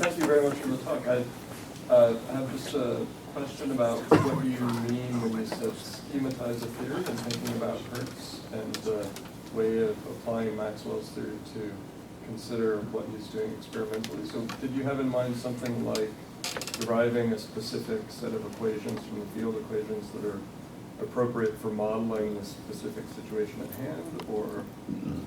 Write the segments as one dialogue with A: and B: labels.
A: thank you very much for the talk. I have just a question about what you mean when you said schematize a theory and thinking about Hertz and the way of applying Maxwell's theory to consider what he's doing experimentally. So did you have in mind something like deriving a specific set of equations from the field equations that are appropriate for modeling the specific situation at hand, or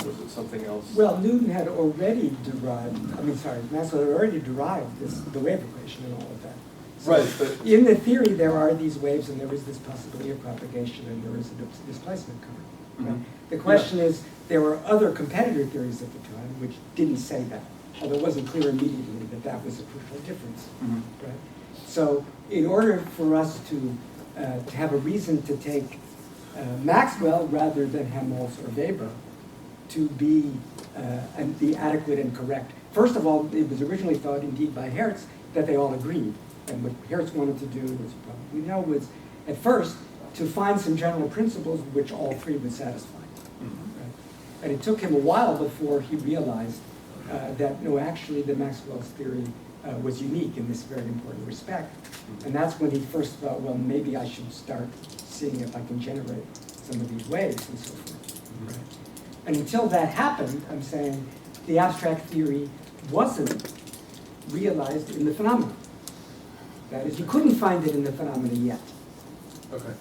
A: was it something else?
B: Well, Newton had already Maxwell had already derived the wave equation and all of that. So
A: right, but
B: in the theory, there are these waves, and there is this possibility of propagation, and there is a displacement current. Right?
A: Mhm.
B: The question is, there were other competitor theories at the time which didn't say that, although it wasn't clear immediately that that was a crucial difference.
A: Mhm.
B: Right? So, in order for us to have a reason to take Maxwell rather than Helmholtz or Weber to be the adequate and correct. First of all, it was originally thought, indeed, by Hertz that they all agreed. And what Hertz wanted to do, as you probably know, was at first to find some general principles which all three would satisfy. Right? And it took him a while before he realized that, no, actually, the Maxwell's theory was unique in this very important respect. And that's when he first thought, well, maybe I should start seeing if I can generate some of these waves and so forth. Right? And until that happened, I'm saying the abstract theory wasn't realized in the phenomena. That is, you couldn't find it in the phenomena yet.
A: okay.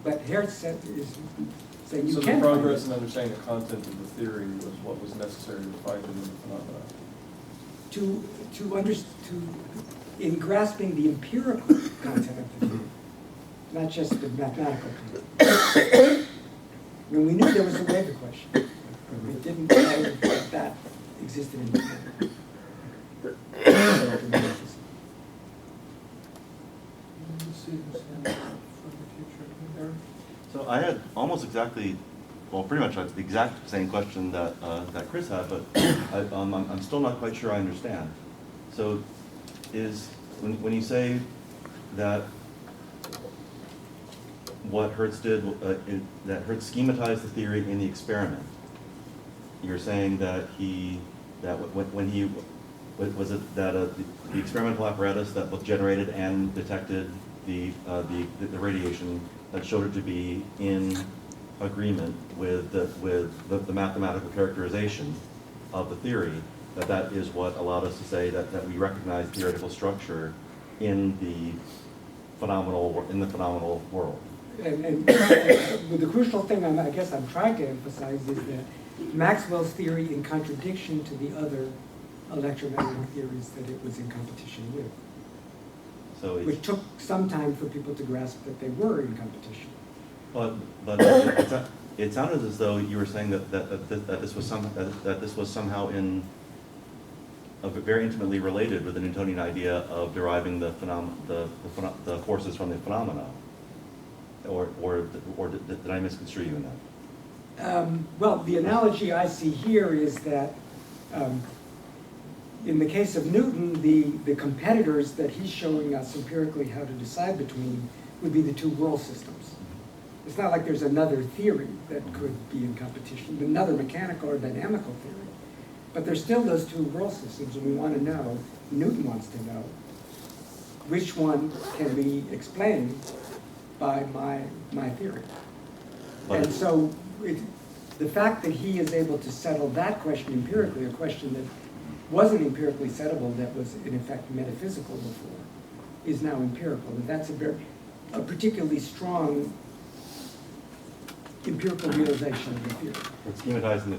B: But Hertz is saying you
A: So
B: can
A: the progress
B: find
A: in understanding the content of the theory was what was necessary to find it in the phenomena.
B: in grasping the empirical content of the theory, not just the mathematical content. I mean, we knew there was a wave equation, but we didn't know that that existed in the theory.
C: So I had almost exactly, well, pretty much the exact same question that that Chris had, but I'm still not quite sure I understand. So, when you say that what Hertz did, that Hertz schematized the theory in the experiment, you're saying that when he was it that the experimental apparatus that both generated and detected the radiation, that showed it to be in agreement with the mathematical characterization of the theory, that is what allowed us to say that we recognize theoretical structure in the phenomenal world.
B: And the crucial thing I guess I'm trying to emphasize is that Maxwell's theory, in contradiction to the other electromagnetic theories that it was in competition with,
C: So
B: which took some time for people to grasp that they were in competition.
C: But it sounded as though you were saying that this was somehow very intimately related with the Newtonian idea of deriving the forces from the phenomena, or did I misconstrue you in that?
B: Well, the analogy I see here is that in the case of Newton, the competitors that he's showing us empirically how to decide between would be the two world systems. It's not like there's another theory that could be in competition, another mechanical or dynamical theory. But there's still those two world systems, and we want to know, Newton wants to know, which one can be explained by my theory. And so the fact that he is able to settle that question empirically, a question that wasn't empirically settable, that was in effect metaphysical before, is now empirical. And that's a particularly strong empirical realization of the theory.
C: But schematizing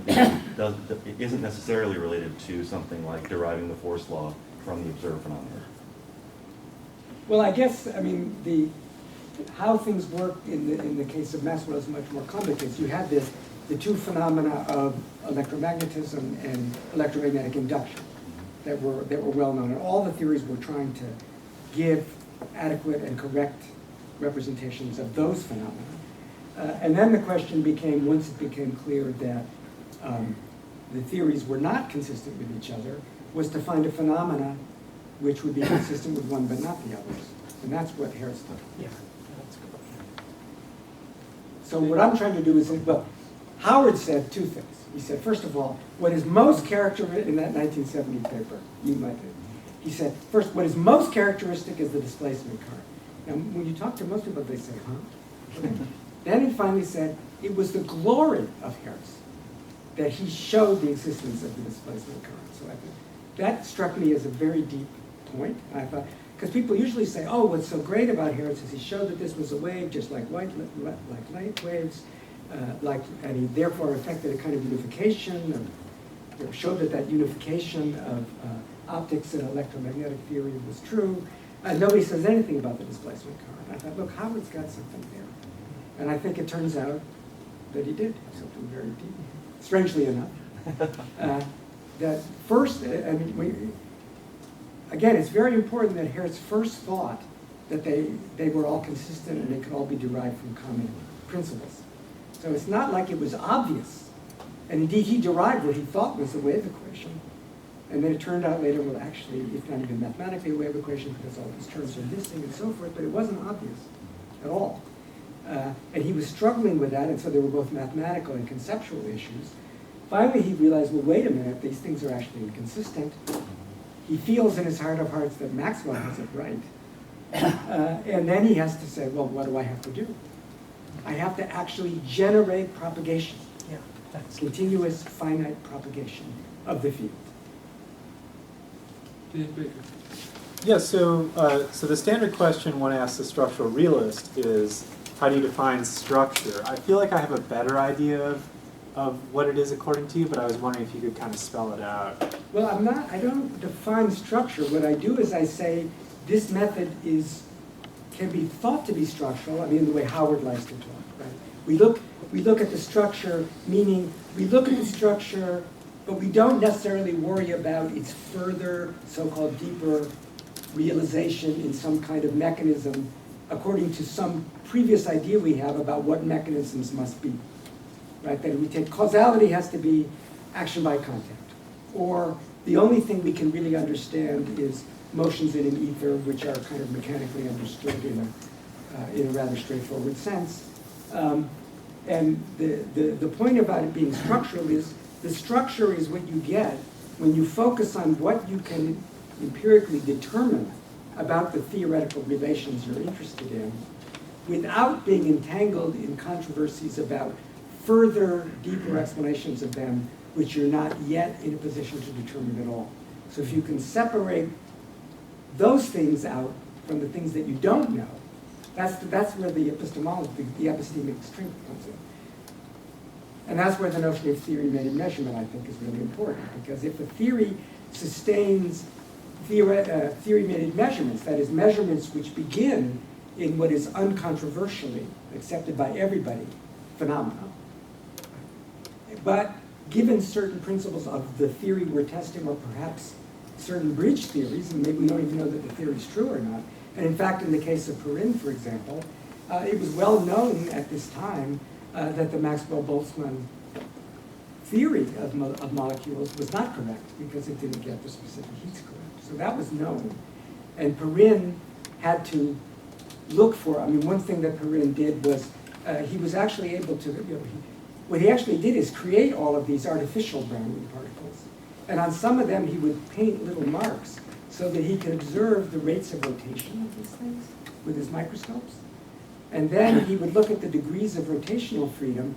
C: the theory isn't necessarily related to something like deriving the force law from the observed phenomena.
B: Well, I guess, I mean, how things work in the case of Maxwell is much more complicated. You had the two phenomena of electromagnetism and electromagnetic induction that were well known, and all the theories were trying to give adequate and correct representations of those phenomena. And then the question became, once it became clear that the theories were not consistent with each other, was to find a phenomena which would be consistent with one but not the others. And that's what Hertz did.
D: Yeah, that's good.
B: So what I'm trying to do is, well, Howard said two things. He said, first of all, what is most characteristic in that 1970 paper, he said, first, what is most characteristic is the displacement current. Now, when you talk to most people, they say, huh? Okay. Then he finally said, it was the glory of Hertz that he showed the existence of the displacement current. So I think that struck me as a very deep point. I thought, because people usually say, oh, what's so great about Hertz is he showed that this was a wave just like light waves, and he therefore affected a kind of unification, showed that unification of optics and electromagnetic theory was true. Nobody says anything about the displacement current. I thought, look, Howard's got something there. And I think it turns out that he did have something very deep. Strangely enough, that first, again, it's very important that Hertz first thought that they were all consistent and they could all be derived from common principles. So it's not like it was obvious. And indeed, he derived what he thought was a wave equation. And then it turned out later, well, actually, it's not even mathematically a wave equation because all these terms are missing and so forth, but it wasn't obvious at all. And he was struggling with that, and so there were both mathematical and conceptual issues. Finally, he realized, well, wait a minute, these things are actually inconsistent. He feels in his heart of hearts that Maxwell has it right. And then he has to say, well, what do I have to do? I have to actually generate propagation.
D: Yeah, that's
B: Continuous, finite propagation of the field.
A: Dave Baker.
E: Yeah, so the standard question one asks the structural realist is, how do you define structure? I feel like I have a better idea of what it is according to you, but I was wondering if you could kind of spell it out.
B: Well, I don't define structure. What I do is I say this method can be thought to be structural. I mean, the way Howard likes to talk, right? We look at the structure, meaning we look at the structure, but we don't necessarily worry about its further, so-called deeper realization in some kind of mechanism according to some previous idea we have about what mechanisms must be, right? That we take causality has to be action by contact, or the only thing we can really understand is motions in an ether, which are kind of mechanically understood in a rather straightforward sense. And the point about it being structural is the structure is what you get when you focus on what you can empirically determine about the theoretical relations you're interested in without being entangled in controversies about further, deeper explanations of them, which you're not yet in a position to determine at all. So if you can separate those things out from the things that you don't know, that's where the epistemology, the epistemic strength comes in. And that's where the notion of theory-made measurement, I think, is really important, because if a theory sustains theory-made measurements, that is, measurements which begin in what is uncontroversially accepted by everybody phenomena, but given certain principles of the theory we're testing, or perhaps certain bridge theories, and maybe we don't even know that the theory is true or not. And in fact, in the case of Perrin, for example, it was well known at this time that the Maxwell-Boltzmann theory of molecules was not correct because it didn't get the specific heats correct. So that was known. And Perrin had to look for, I mean, one thing that Perrin did was he was actually able to, what he actually did is create all of these artificial Brownian particles. And on some of them, he would paint little marks so that he could observe the rates of rotation of these things with his microscopes. And then he would look at the degrees of rotational freedom,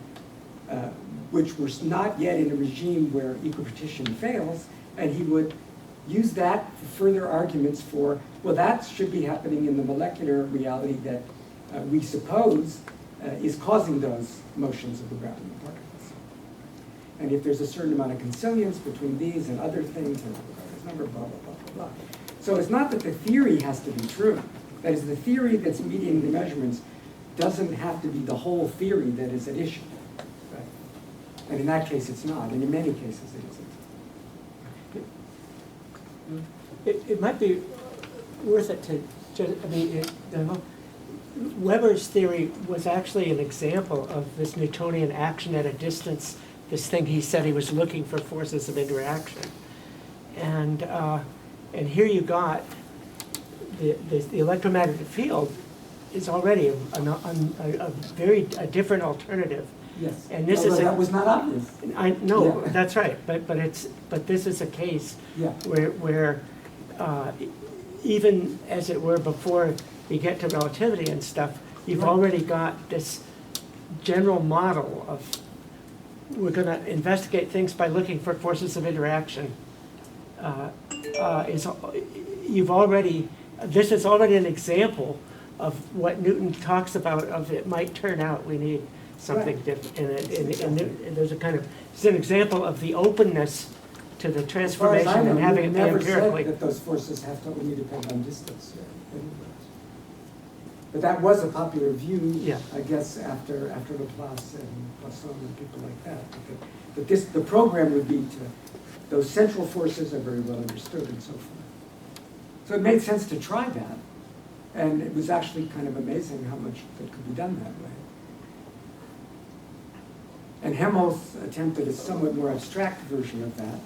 B: which were not yet in a regime where equipartition fails, and he would use that for further arguments for, well, that should be happening in the molecular reality that we suppose is causing those motions of the Brownian particles. And if there's a certain amount of consilience between these and other things, and this number, blah, blah, blah, blah, blah. So it's not that the theory has to be true. That is, the theory that's mediating the measurements doesn't have to be the whole theory that is at issue. Right? And in that case, it's not. And in many cases, it isn't.
D: It might be worth it to just, I mean, Weber's theory was actually an example of this Newtonian action at a distance, this thing he said he was looking for forces of interaction. And here you got the electromagnetic field is already a different alternative
B: Yes.
D: And this
B: Although
D: is
B: that was not obvious.
D: I know,
B: Yeah.
D: that's right, but this is a case
B: Yeah.
D: where even as it were before you get to relativity and stuff, you've
B: Right.
D: already got this general model of we're going to investigate things by looking for forces of interaction. This is already an example of what Newton talks about of it might turn out we need something
B: Right.
D: different. And there's a kind of, it's an example of the openness to the
B: As far as I
D: transformation
B: know,
D: and having
B: Newton
D: it
B: never
D: empirically.
B: said that those forces have to only depend on distance. But that was a popular view,
D: Yeah.
B: I guess, after Laplace and Poisson and people like that. But the program would be to, those central forces are very well understood and so forth. So it made sense to try that. And it was actually kind of amazing how much that could be done that way. And Helmholtz attempted a somewhat more abstract version of that.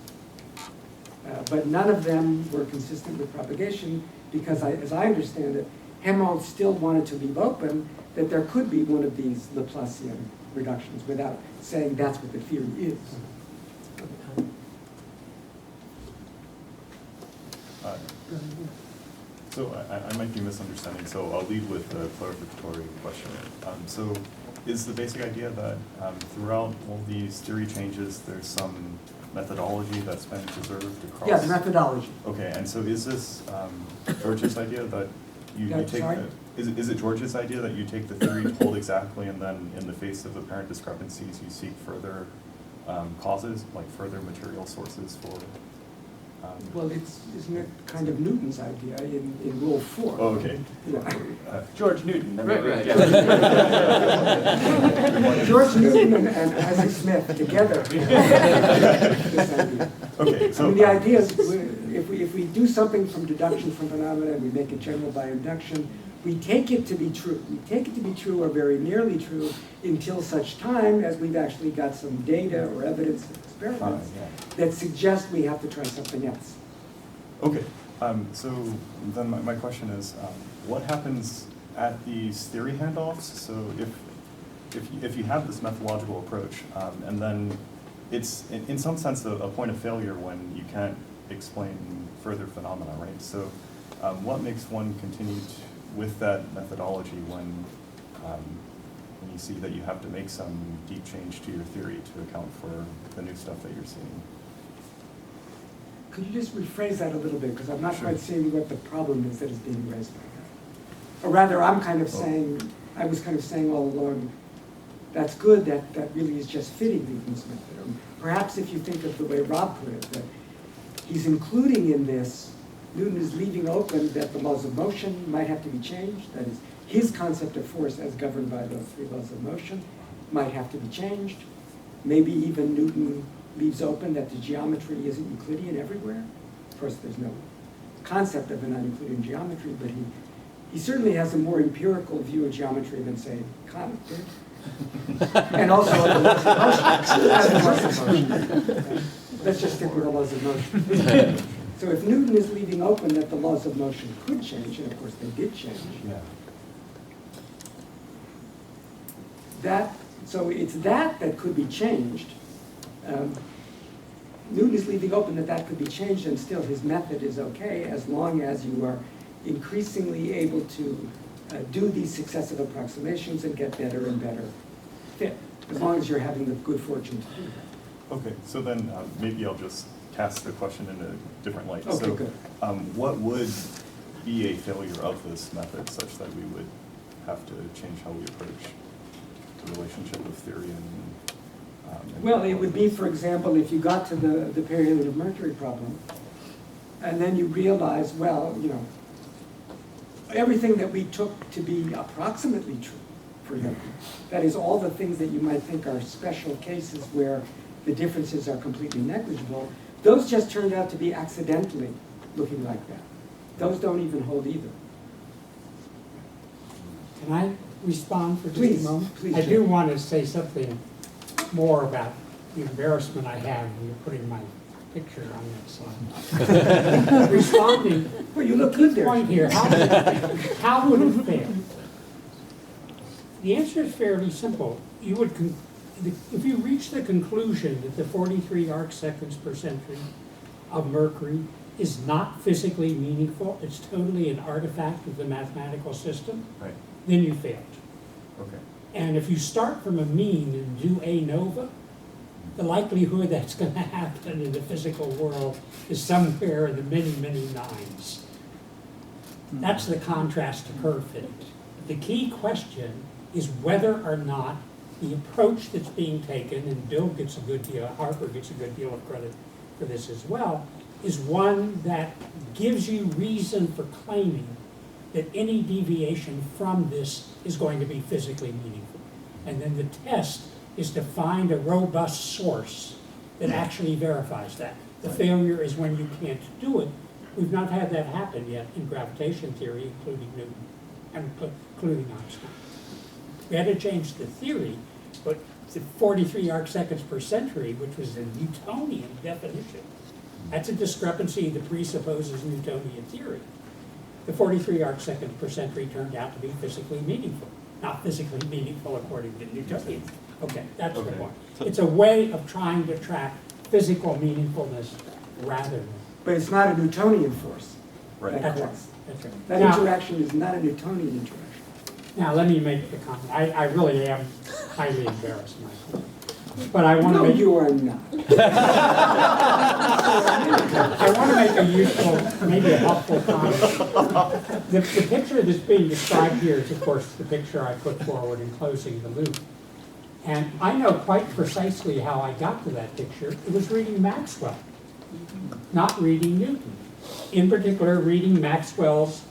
B: But none of them were consistent with propagation because, as I understand it, Helmholtz still wanted to leave open that there could be one of these Laplacian reductions without saying that's what the theory is.
F: So I might be misunderstanding, so I'll lead with a clarificatory question. So is the basic idea that throughout all these theory changes, there's some methodology that's been preserved across?
B: Yes, methodology.
F: Okay, and so is this George's idea that you
B: Yeah,
F: take
B: sorry?
F: is it George's idea that you take the theory told exactly and then in the face of apparent discrepancies, you seek further causes, like further material sources for?
B: Well, isn't it kind of Newton's idea in Rule 4?
F: Oh, okay.
B: Yeah.
G: George Newton.
F: Right.
B: George Newton and Isaac Smith together. This idea.
F: Okay,
B: I
F: so
B: mean, the idea is, if we do something from deduction from phenomena, and we make it general by induction, we take it to be true. We take it to be true or very nearly true until such time as we've actually got some data or evidence of experiments that suggest we have to try something else.
F: okay, so then my question is, what happens at these theory handoffs? So if you have this methodological approach, and then it's in some sense a point of failure when you can't explain further phenomena, right? So what makes one continue with that methodology when you see that you have to make some deep change to your theory to account for the new stuff that you're seeing?
B: Could you just rephrase that a little bit? Because I'm not
F: Sure.
B: quite seeing what the problem is that is being raised by that. Or rather, I'm kind of saying, I was kind of saying all along, that's good, that really is just fitting Newton's method. Or perhaps if you think of the way Rob put it, that he's including in this, Newton is leaving open that the laws of motion might have to be changed. That is, his concept of force as governed by the three laws of motion might have to be changed. Maybe even Newton leaves open that the geometry isn't Euclidean everywhere. Of course, there's no concept of a non-Euclidean geometry, but he certainly has a more empirical view of geometry than, say, Kant did. And also of the laws of motion. Let's just stick with the laws of motion. So if Newton is leaving open that the laws of motion could change, and of course they did change, so it's that could be changed. Newton is leaving open that could be changed, and still his method is okay as long as you are increasingly able to do these successive approximations and get better and better fit, as long as you're having the good fortune to do that.
F: Okay, so then maybe I'll just cast the question in a different light.
B: Okay,
F: So,
B: good.
F: what would be a failure of this method such that we would have to change how we approach the relationship of theory and
B: Well, it would be, for example, if you got to the period of Mercury problem, and then you realize, well, you know, everything that we took to be approximately true for Newton, that is, all the things that you might think are special cases where the differences are completely negligible, those just turned out to be accidentally looking like that. Those don't even hold either.
H: Can I respond for just
B: Please,
H: a moment?
B: please,
H: I
B: Jim.
H: do want to say something more about the embarrassment I have when you're putting my picture on that slide. Responding,
B: Well, you look good there.
H: point here, how would it fail? The answer is fairly simple. You would if you reach the conclusion that the 43 arc seconds per century of Mercury is not physically meaningful, it's totally an artifact of the mathematical system,
F: Right.
H: then you failed.
F: Okay.
H: And if you start from a mean and do A nova, the likelihood that's going to happen in the physical world is somewhere in the many, many nines. That's the contrast to curve fit. The key question is whether or not the approach that's being taken, and Bill gets a good deal, Harper gets a good deal of credit for this as well, is one that gives you reason for claiming that any deviation from this is going to be physically meaningful. And then the test is to find a robust source that actually verifies that. The failure is when you can't do it. We've not had that happen yet in gravitation theory, including Newton, and including Einstein. We had to change the theory, but the 43 arc seconds per century, which was a Newtonian definition, that's a discrepancy that presupposes Newtonian theory. The 43 arc seconds per century turned out to be physically meaningful, not physically meaningful according to Newtonian. Okay, that's the
F: Okay.
H: point. It's a way of trying to track physical meaningfulness rather than.
B: But it's not a Newtonian force.
F: Right.
B: That
H: That's right.
B: cause.
H: That's right.
B: That
H: Now-
B: interaction is not a Newtonian interaction.
H: Now, let me make the comment. I really am highly embarrassed, Michael. But I want to
B: No,
H: make
B: you are not.
H: I want to make a useful, maybe a helpful comment. The picture that's being described here is, of course, the picture I put forward in closing the loop. And I know quite precisely how I got to that picture. It was reading Maxwell, not reading Newton. In particular, reading Maxwell's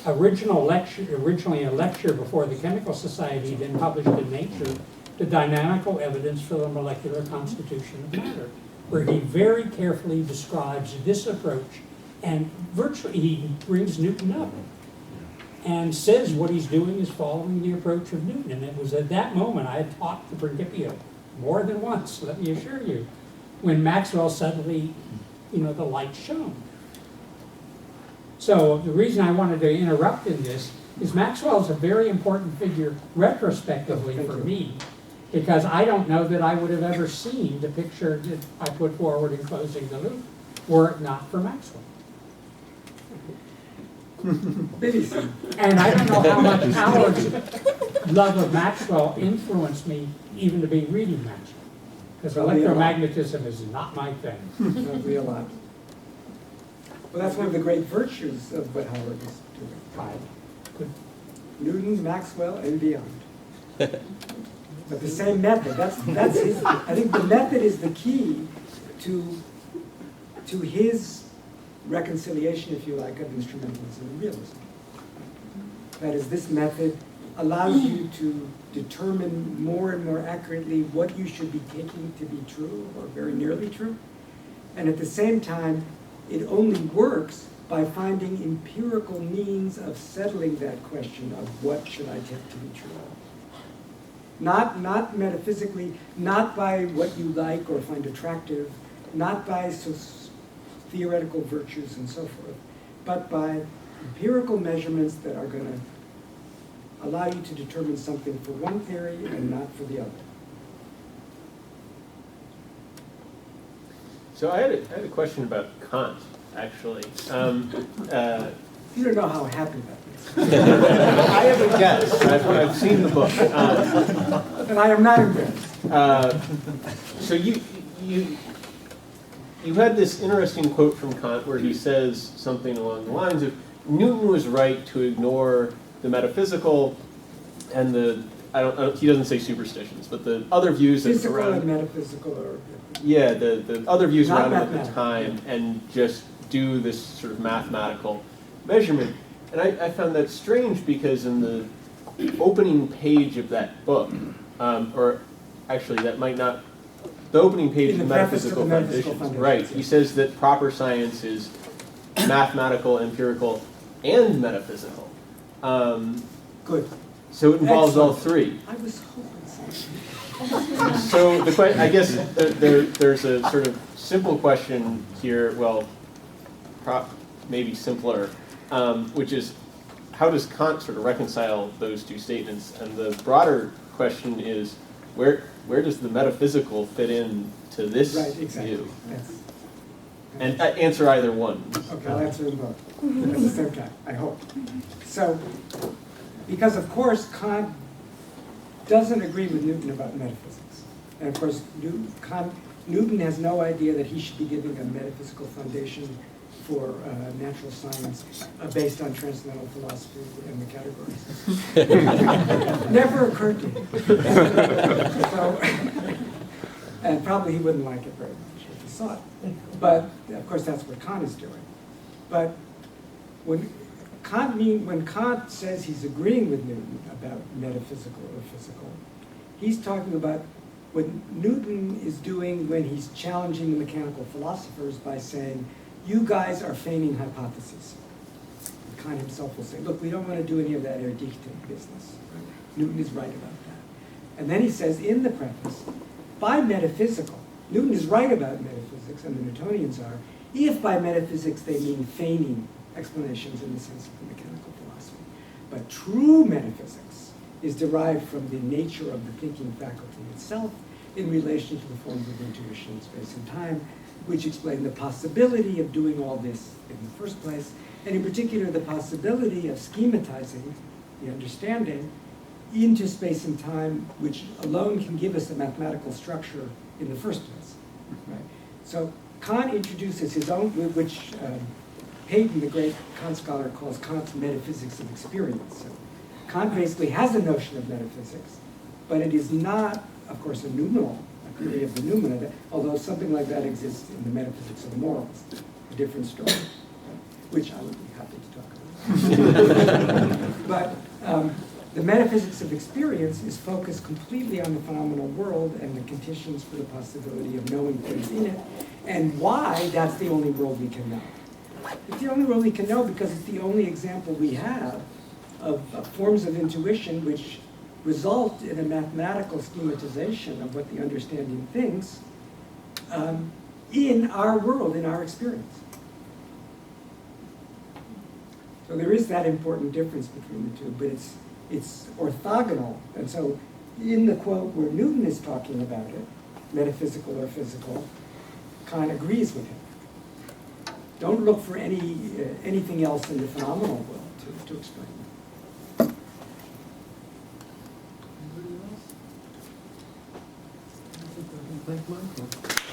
H: originally a lecture before the Chemical Society, then published in Nature, The Dynamical Evidence for the Molecular Constitution of Matter, where he very carefully describes this approach, and virtually he brings Newton up and says what he's doing is following the approach of Newton. And it was at that moment I had taught the Principia more than once, let me assure you, when Maxwell suddenly, the light shone. So the reason I wanted to interrupt in this is Maxwell's a very important figure retrospectively for me, because I don't know that I would have ever seen the picture that I put forward in closing the loop were it not for Maxwell. And I don't know how much Howard's love of Maxwell influenced me even to be reading Maxwell, because electromagnetism is not my thing.
B: Probably a lot. Well, that's one of the great virtues of what Howard is doing.
H: Right. Good.
B: Newton, Maxwell, and beyond. But the same method, that's his, I think the method is the key to his reconciliation, if you like, of instrumentalism and realism. That is, this method allows you to determine more and more accurately what you should be taking to be true or very nearly true. And at the same time, it only works by finding empirical means of settling that question of what should I take to be true. Not metaphysically, not by what you like or find attractive, not by theoretical virtues and so forth, but by empirical measurements that are going to allow you to determine something for one theory and not for the other.
G: So I had a question about Kant, actually.
B: You don't know how happy that
G: I have a guess. I've seen the book.
B: is. And I am not embarrassed.
G: So you had this interesting quote from Kant where he says something along the lines of Newton was right to ignore the metaphysical and he doesn't say superstitions, but the other views that
B: Physical
G: around
B: and metaphysical are
G: yeah, the other views
B: Not
G: around him at the
B: mathematical.
G: time, and just do this sort of mathematical measurement. And I found that strange because in the opening page of that book, or actually that might not, the opening page
B: In
G: of
B: the preface to
G: Metaphysical
B: the Metaphysical
G: Foundations,
B: Foundations,
G: right, he says that proper science is mathematical, empirical, and metaphysical.
B: good.
G: So it involves all
B: Excellent.
G: three.
B: I was hoping so.
G: So the question, I guess there's a sort of simple question here, well, maybe simpler, which is how does Kant sort of reconcile those two statements? And the broader question is, where does the metaphysical fit in to this
B: Right, exactly.
G: view?
B: That's-
G: And answer either one.
B: Okay, I'll answer them both at the same time, I hope. So, because of course Kant doesn't agree with Newton about metaphysics. And of course, Newton has no idea that he should be giving a metaphysical foundation for natural science based on transcendental philosophy and the categories. Never occurred to him. So, and probably he wouldn't like it very much if he saw it. But of course, that's what Kant is doing. But when Kant says he's agreeing with Newton about metaphysical or physical, he's talking about what Newton is doing when he's challenging the mechanical philosophers by saying, you guys are feigning hypotheses. Kant himself will say, look, we don't want to do any of that Erddichtung business. Right? Newton is right about that. And then he says in the preface, by metaphysical, Newton is right about metaphysics, and the Newtonians are, if by metaphysics they mean feigning explanations in the sense of the mechanical philosophy. But true metaphysics is derived from the nature of the thinking faculty itself in relation to the forms of intuition in space and time, which explain the possibility of doing all this in the first place, and in particular the possibility of schematizing the understanding into space and time, which alone can give us a mathematical structure in the first place. Right? So Kant introduces his own, which Hayden, the great Kant scholar, calls Kant's metaphysics of experience. So Kant basically has a notion of metaphysics, but it is not, of course, a noumenal, a theory of the noumena, although something like that exists in the metaphysics of the morals, a different story, which I would be happy to talk about. But the metaphysics of experience is focused completely on the phenomenal world and the conditions for the possibility of knowing things in it, and why that's the only world we can know. It's the only world we can know because it's the only example we have of forms of intuition which result in a mathematical schematization of what the understanding thinks in our world, in our experience. So there is that important difference between the two, but it's orthogonal. And so in the quote where Newton is talking about it, metaphysical or physical, Kant agrees with him. Don't look for anything else in the phenomenal world to explain it.
A: Anybody else? Thank Michael.